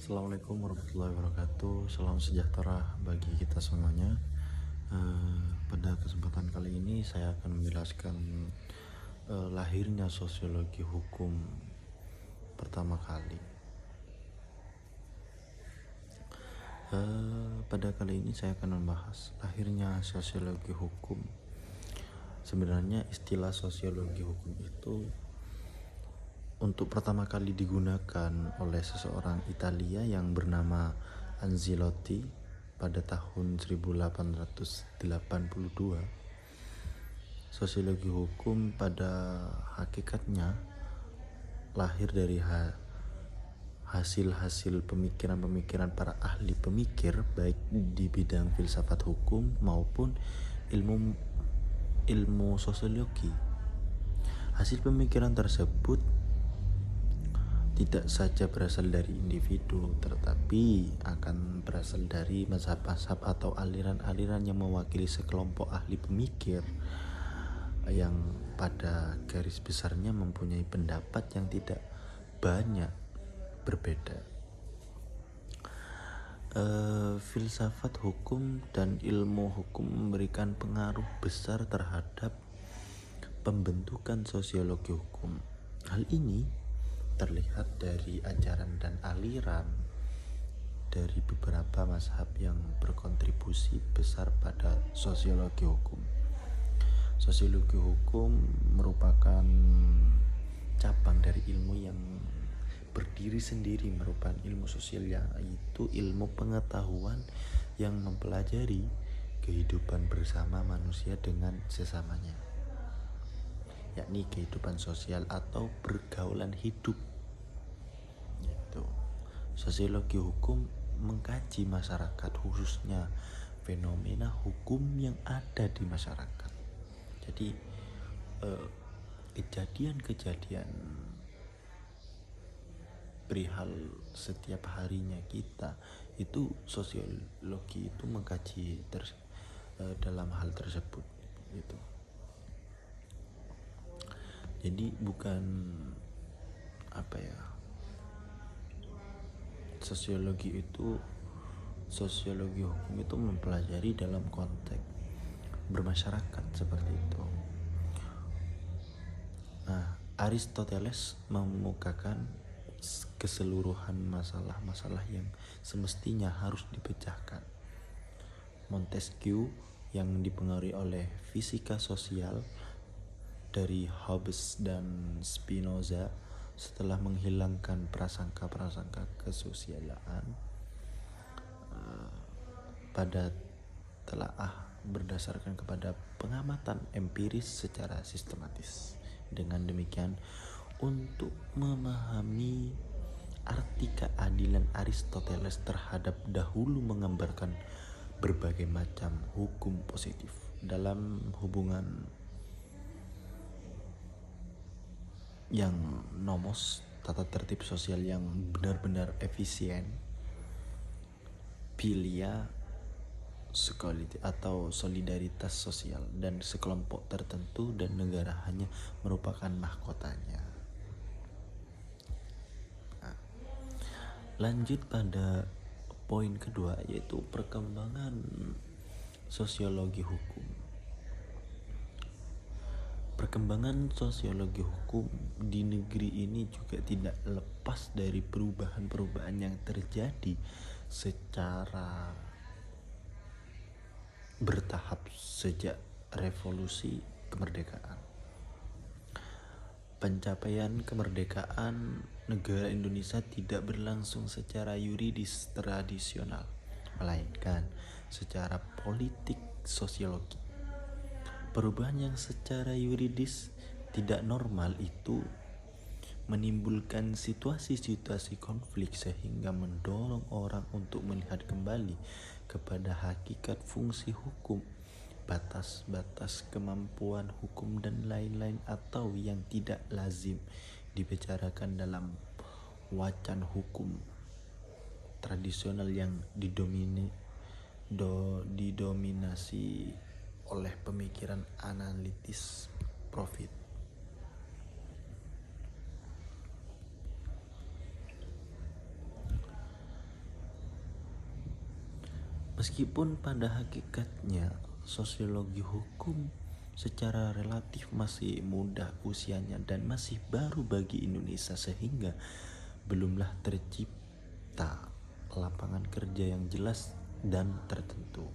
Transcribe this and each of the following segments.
Assalamualaikum warahmatullahi wabarakatuh. Salam sejahtera bagi kita semuanya. Pada kesempatan kali ini saya akan menjelaskan lahirnya sosiologi hukum pertama kali. Pada kali ini saya akan membahas lahirnya sosiologi hukum. Sebenarnya istilah sosiologi hukum itu untuk pertama kali digunakan oleh seseorang Italia yang bernama Anzilotti pada tahun 1882. Sosiologi hukum pada hakikatnya lahir dari hasil-hasil pemikiran-pemikiran para ahli pemikir baik di bidang filsafat hukum maupun ilmu sosiologi. Hasil pemikiran tersebut tidak saja berasal dari individu, tetapi akan berasal dari mazhab-mazhab atau aliran-aliran yang mewakili sekelompok ahli pemikir yang pada garis besarnya mempunyai pendapat yang tidak banyak berbeda. Filsafat hukum dan ilmu hukum memberikan pengaruh besar terhadap pembentukan sosiologi hukum. Hal ini terlihat dari ajaran dan aliran dari beberapa mazhab yang berkontribusi besar pada sosiologi hukum. Sosiologi hukum merupakan cabang dari ilmu yang berdiri sendiri, merupakan ilmu sosial, yaitu ilmu pengetahuan yang mempelajari kehidupan bersama manusia dengan sesamanya, yakni kehidupan sosial atau pergaulan hidup. Sosiologi hukum mengkaji masyarakat, khususnya fenomena hukum yang ada di masyarakat. Jadi kejadian-kejadian perihal setiap harinya kita itu sosiologi itu mengkaji dalam hal tersebut gitu. Jadi bukan sosiologi hukum itu mempelajari dalam konteks bermasyarakat seperti itu. Aristoteles mengemukakan keseluruhan masalah-masalah yang semestinya harus dipecahkan. Montesquieu yang dipengaruhi oleh fisika sosial dari Hobbes dan Spinoza setelah menghilangkan prasangka-prasangka kesosialan pada telaah berdasarkan kepada pengamatan empiris secara sistematis. Dengan demikian, untuk memahami arti keadilan Aristoteles terhadap dahulu menggambarkan berbagai macam hukum positif dalam hubungan yang nomos, tata tertib sosial yang benar-benar efisien, philia atau solidaritas sosial, dan sekelompok tertentu dan negara hanya merupakan mahkotanya. Lanjut pada poin kedua, yaitu perkembangan sosiologi hukum. Perkembangan sosiologi hukum di negeri ini juga tidak lepas dari perubahan-perubahan yang terjadi secara bertahap sejak revolusi kemerdekaan. Pencapaian kemerdekaan negara Indonesia tidak berlangsung secara yuridis tradisional, melainkan secara politik sosiologi. Perubahan yang secara yuridis tidak normal itu menimbulkan situasi-situasi konflik sehingga mendorong orang untuk melihat kembali kepada hakikat fungsi hukum, batas-batas kemampuan hukum dan lain-lain, atau yang tidak lazim dibicarakan dalam wacan hukum tradisional yang didominasi oleh pemikiran analitis profit. Meskipun pada hakikatnya sosiologi hukum secara relatif masih muda usianya dan masih baru bagi Indonesia, sehingga belumlah tercipta lapangan kerja yang jelas dan tertentu.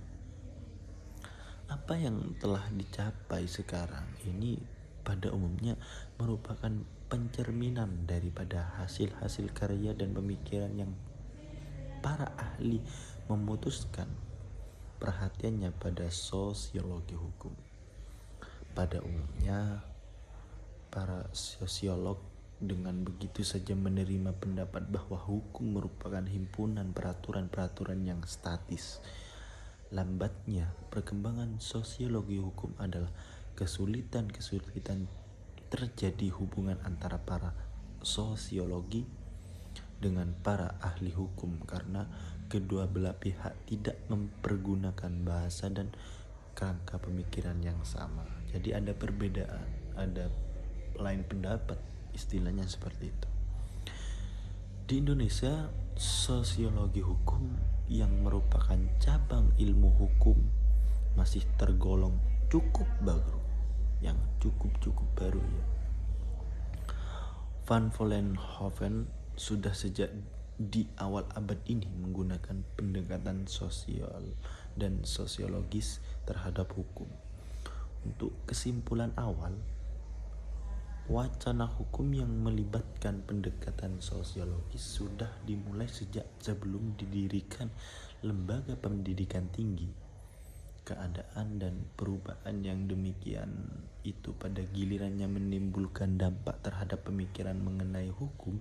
Apa yang telah dicapai sekarang ini pada umumnya merupakan pencerminan daripada hasil-hasil karya dan pemikiran yang para ahli memutuskan perhatiannya pada sosiologi hukum. Pada umumnya, para sosiolog dengan begitu saja menerima pendapat bahwa hukum merupakan himpunan peraturan-peraturan yang statis. Lambatnya perkembangan sosiologi hukum adalah kesulitan-kesulitan terjadi hubungan antara para sosiologi dengan para ahli hukum, karena kedua belah pihak tidak mempergunakan bahasa dan kerangka pemikiran yang sama. Jadi ada perbedaan, ada lain pendapat, istilahnya seperti itu. Di Indonesia, sosiologi hukum yang merupakan cabang ilmu hukum masih tergolong cukup baru, yang cukup baru ya. Van Vollenhoven sudah sejak di awal abad ini menggunakan pendekatan sosial dan sosiologis terhadap hukum. Untuk kesimpulan awal, wacana hukum yang melibatkan pendekatan sosiologis sudah dimulai sejak sebelum didirikan lembaga pendidikan tinggi. Keadaan dan perubahan yang demikian itu pada gilirannya menimbulkan dampak terhadap pemikiran mengenai hukum,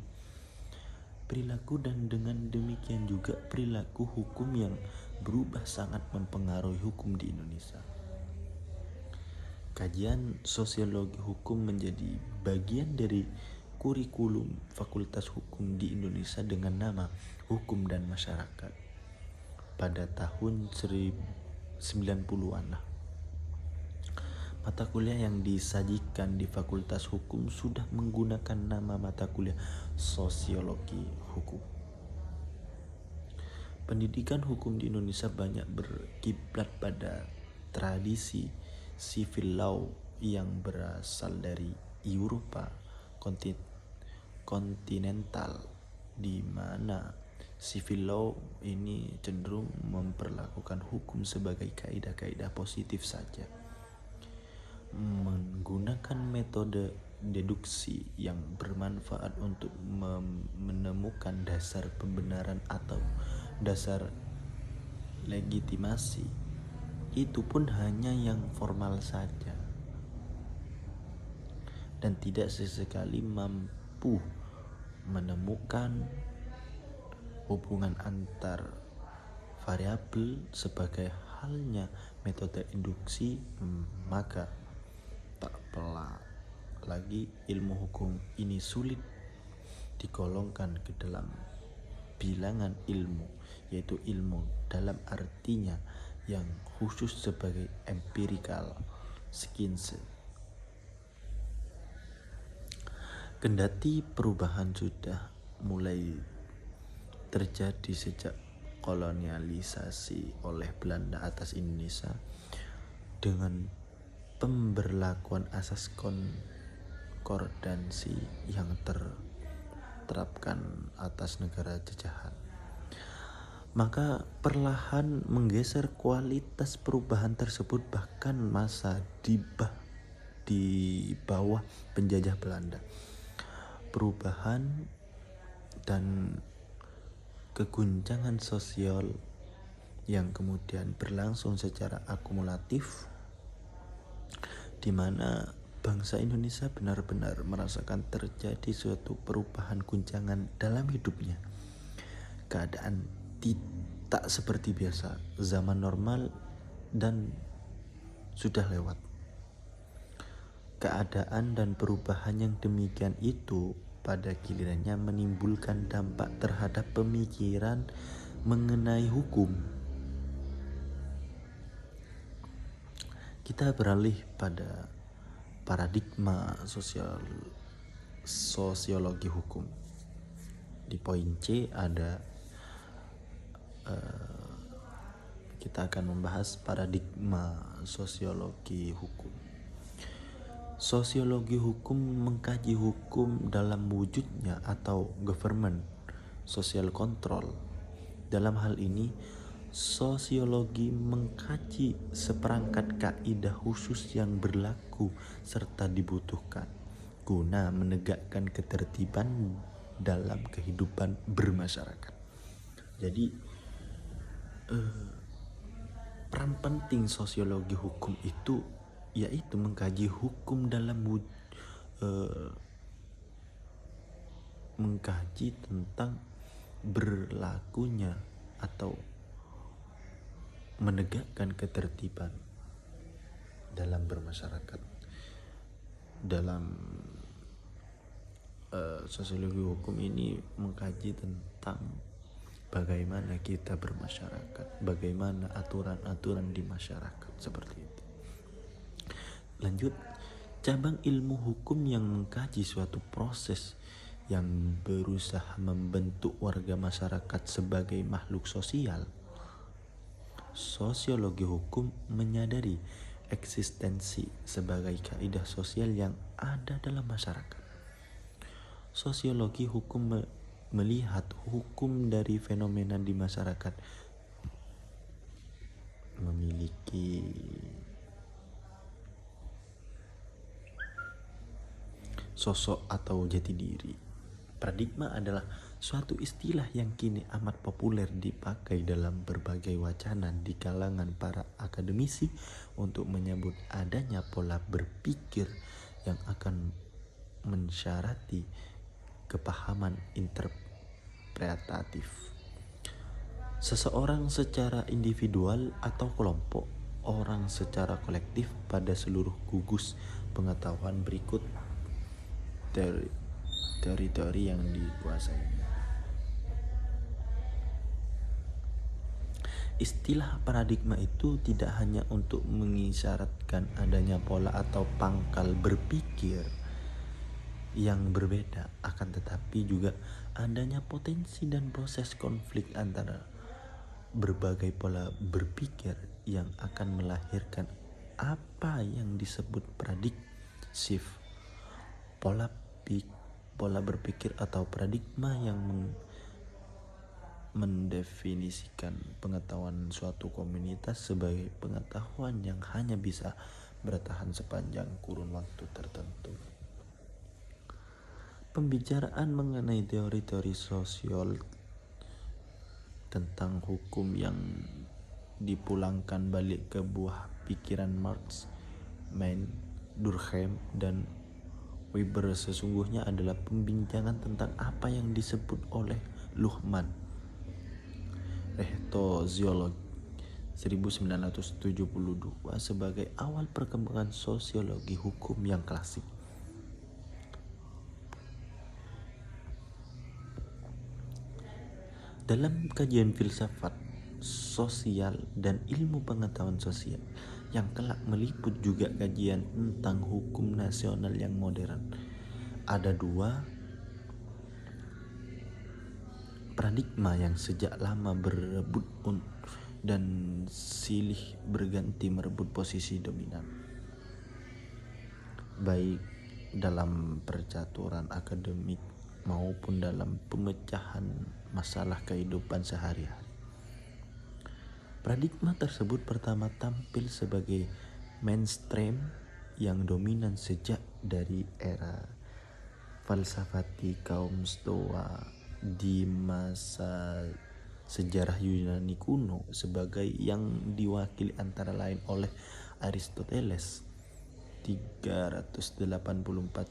perilaku, dan dengan demikian juga perilaku hukum yang berubah sangat mempengaruhi hukum di Indonesia. Kajian sosiologi hukum menjadi bagian dari kurikulum Fakultas Hukum di Indonesia dengan nama Hukum dan Masyarakat pada tahun 90-an. Mata kuliah yang disajikan di Fakultas Hukum sudah menggunakan nama mata kuliah Sosiologi Hukum. Pendidikan hukum di Indonesia banyak berkiblat pada tradisi civil law yang berasal dari Eropa kontinental, di mana civil law ini cenderung memperlakukan hukum sebagai kaidah-kaidah positif saja, menggunakan metode deduksi yang bermanfaat untuk menemukan dasar pembenaran atau dasar legitimasi. Itu pun hanya yang formal saja dan tidak sesekali mampu menemukan hubungan antar variabel sebagai halnya metode induksi. Maka tak pelak lagi ilmu hukum ini sulit digolongkan ke dalam bilangan ilmu, yaitu ilmu dalam artinya yang khusus sebagai empirical science. Kendati perubahan sudah mulai terjadi sejak kolonialisasi oleh Belanda atas Indonesia dengan pemberlakuan asas konkordansi yang terapkan atas negara jajahan, maka perlahan menggeser kualitas perubahan tersebut, bahkan masa di bawah penjajah Belanda. Perubahan dan keguncangan sosial yang kemudian berlangsung secara akumulatif, di mana bangsa Indonesia benar-benar merasakan terjadi suatu perubahan guncangan dalam hidupnya. Keadaan tidak seperti biasa, zaman normal dan sudah lewat. Keadaan dan perubahan yang demikian itu pada gilirannya menimbulkan dampak terhadap pemikiran mengenai hukum. Kita beralih pada paradigma sosiologi hukum. Di poin C ada kita akan membahas paradigma sosiologi hukum. Sosiologi hukum mengkaji hukum dalam wujudnya atau government social control. Dalam hal ini, sosiologi mengkaji seperangkat kaidah khusus yang berlaku serta dibutuhkan guna menegakkan ketertiban dalam kehidupan bermasyarakat. Jadi peran penting sosiologi hukum itu yaitu mengkaji hukum dalam mengkaji tentang berlakunya atau menegakkan ketertiban dalam bermasyarakat. Dalam sosiologi hukum ini mengkaji tentang bagaimana kita bermasyarakat, bagaimana aturan-aturan di masyarakat, seperti itu. Lanjut, cabang ilmu hukum yang mengkaji suatu proses yang berusaha membentuk warga masyarakat sebagai makhluk sosial. Sosiologi hukum menyadari eksistensi sebagai kaidah sosial yang ada dalam masyarakat. Sosiologi hukum melihat hukum dari fenomena di masyarakat memiliki sosok atau jati diri. Paradigma adalah suatu istilah yang kini amat populer dipakai dalam berbagai wacana di kalangan para akademisi untuk menyebut adanya pola berpikir yang akan mensyarati kepahaman interpretatif seseorang secara individual atau kelompok orang secara kolektif pada seluruh gugus pengetahuan berikut teritori yang dikuasai. Istilah paradigma itu tidak hanya untuk mengisyaratkan adanya pola atau pangkal berpikir yang berbeda, akan tetapi juga adanya potensi dan proses konflik antara berbagai pola berpikir yang akan melahirkan apa yang disebut paradigma pola berpikir atau paradigma yang mendefinisikan pengetahuan suatu komunitas sebagai pengetahuan yang hanya bisa bertahan sepanjang kurun waktu tertentu. Pembicaraan mengenai teori-teori sosial tentang hukum yang dipulangkan balik ke buah pikiran Marx, Main, Durkheim, dan Weber sesungguhnya adalah pembincangan tentang apa yang disebut oleh Luhmann Rehtozoology 1972 sebagai awal perkembangan sosiologi hukum yang klasik. Dalam kajian filsafat sosial dan ilmu pengetahuan sosial yang kelak meliput juga kajian tentang hukum nasional yang modern, ada dua paradigma yang sejak lama berebut dan silih berganti merebut posisi dominan, baik dalam percaturan akademik maupun dalam pemecahan masalah kehidupan sehari-hari. Paradigma tersebut pertama tampil sebagai mainstream yang dominan sejak dari era falsafati kaum Stoa di masa sejarah Yunani kuno, sebagai yang diwakili antara lain oleh Aristoteles 384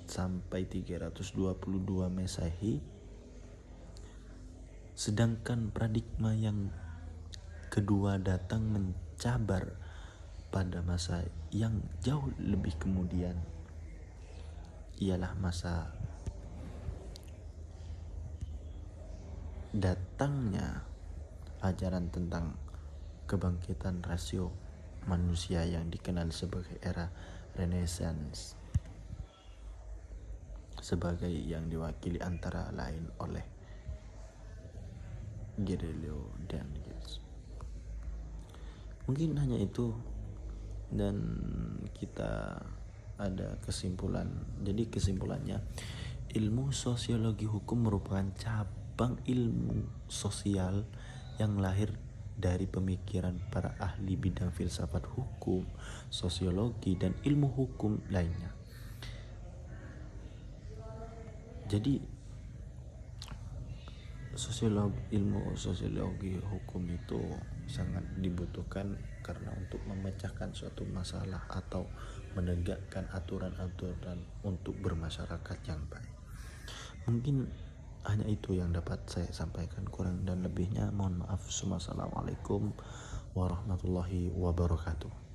sampai 322 Masehi. Sedangkan paradigma yang kedua datang mencabar pada masa yang jauh lebih kemudian, ialah masa datangnya ajaran tentang kebangkitan rasio manusia yang dikenal sebagai era Renaissance, sebagai yang diwakili antara lain oleh Galileo dan Gibbs. Mungkin hanya itu, dan kita ada kesimpulan. Jadi kesimpulannya, ilmu sosiologi hukum merupakan cabang ilmu sosial yang lahir dari pemikiran para ahli bidang filsafat hukum, sosiologi, dan ilmu hukum lainnya. Jadi ilmu sosiologi hukum itu sangat dibutuhkan karena untuk memecahkan suatu masalah atau menegakkan aturan-aturan untuk bermasyarakat yang baik. Mungkin hanya itu yang dapat saya sampaikan, kurang dan lebihnya mohon maaf. Wassalamualaikum warahmatullahi wabarakatuh.